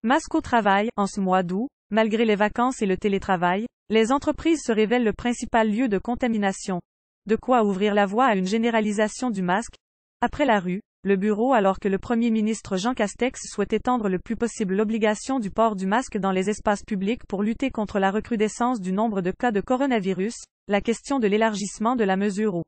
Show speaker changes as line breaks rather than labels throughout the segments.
Masque au travail, en ce mois d'août, malgré les vacances et le télétravail, les entreprises se révèlent le principal lieu de contamination. De quoi ouvrir la voie à une généralisation du masque. Après la rue, le bureau alors que le Premier ministre Jean Castex souhaite étendre le plus possible l'obligation du port du masque dans les espaces publics pour lutter contre la recrudescence du nombre de cas de coronavirus, la question de l'élargissement de la mesure aux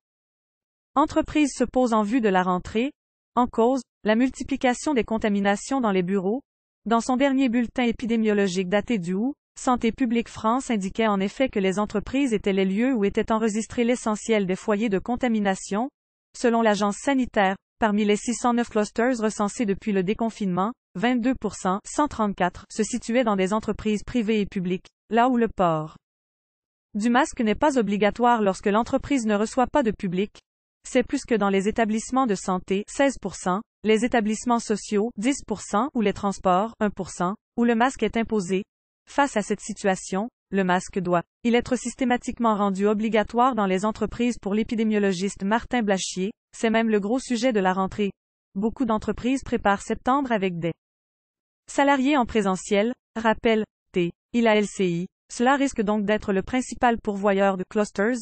entreprises se pose en vue de la rentrée. En cause, la multiplication des contaminations dans les bureaux. Dans son dernier bulletin épidémiologique daté du août, Santé publique France indiquait en effet que les entreprises étaient les lieux où était enregistré l'essentiel des foyers de contamination. Selon l'agence sanitaire, parmi les 609 clusters recensés depuis le déconfinement, 22%, 134, se situaient dans des entreprises privées et publiques, là où le port du masque n'est pas obligatoire lorsque l'entreprise ne reçoit pas de public. C'est plus que dans les établissements de santé, 16%, les établissements sociaux, 10%, ou les transports, 1%, où le masque est imposé. Face à cette situation, le masque doit-il être systématiquement rendu obligatoire dans les entreprises pour l'épidémiologiste Martin Blachier, c'est même le gros sujet de la rentrée. Beaucoup d'entreprises préparent septembre avec des salariés en présentiel, rappelle la LCI. Cela risque donc d'être le principal pourvoyeur de clusters.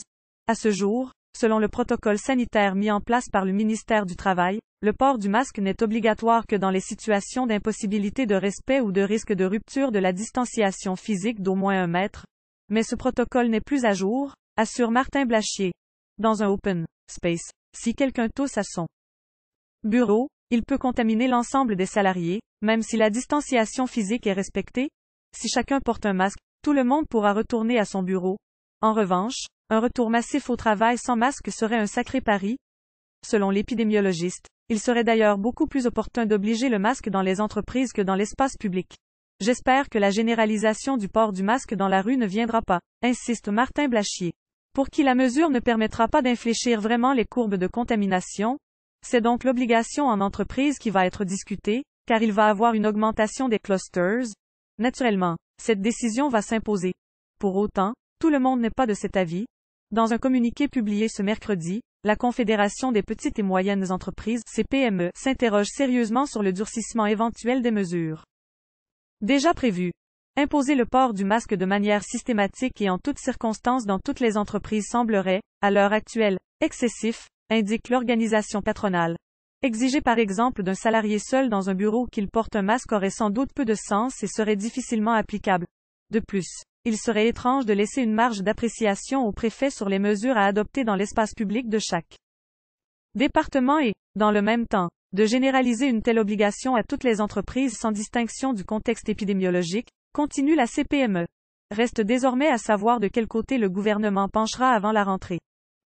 À ce jour, selon le protocole sanitaire mis en place par le ministère du Travail, le port du masque n'est obligatoire que dans les situations d'impossibilité de respect ou de risque de rupture de la distanciation physique d'au moins 1 mètre. Mais ce protocole n'est plus à jour, assure Martin Blachier. Dans un open space, si quelqu'un tousse à son bureau, il peut contaminer l'ensemble des salariés, même si la distanciation physique est respectée. Si chacun porte un masque, tout le monde pourra retourner à son bureau. En revanche, un retour massif au travail sans masque serait un sacré pari. Selon l'épidémiologiste, il serait d'ailleurs beaucoup plus opportun d'obliger le masque dans les entreprises que dans l'espace public. J'espère que la généralisation du port du masque dans la rue ne viendra pas, insiste Martin Blachier. Pour qui la mesure ne permettra pas d'infléchir vraiment les courbes de contamination. C'est donc l'obligation en entreprise qui va être discutée, car il va avoir une augmentation des clusters. Naturellement, cette décision va s'imposer. Pour autant, tout le monde n'est pas de cet avis. Dans un communiqué publié ce mercredi, la Confédération des petites et moyennes entreprises, CPME, s'interroge sérieusement sur le durcissement éventuel des mesures déjà prévues. Imposer le port du masque de manière systématique et en toutes circonstances dans toutes les entreprises semblerait, à l'heure actuelle, excessif, indique l'organisation patronale. Exiger par exemple d'un salarié seul dans un bureau qu'il porte un masque aurait sans doute peu de sens et serait difficilement applicable. De plus, il serait étrange de laisser une marge d'appréciation au préfet sur les mesures à adopter dans l'espace public de chaque département et, dans le même temps, de généraliser une telle obligation à toutes les entreprises sans distinction du contexte épidémiologique, continue la CPME. Reste désormais à savoir de quel côté le gouvernement penchera avant la rentrée.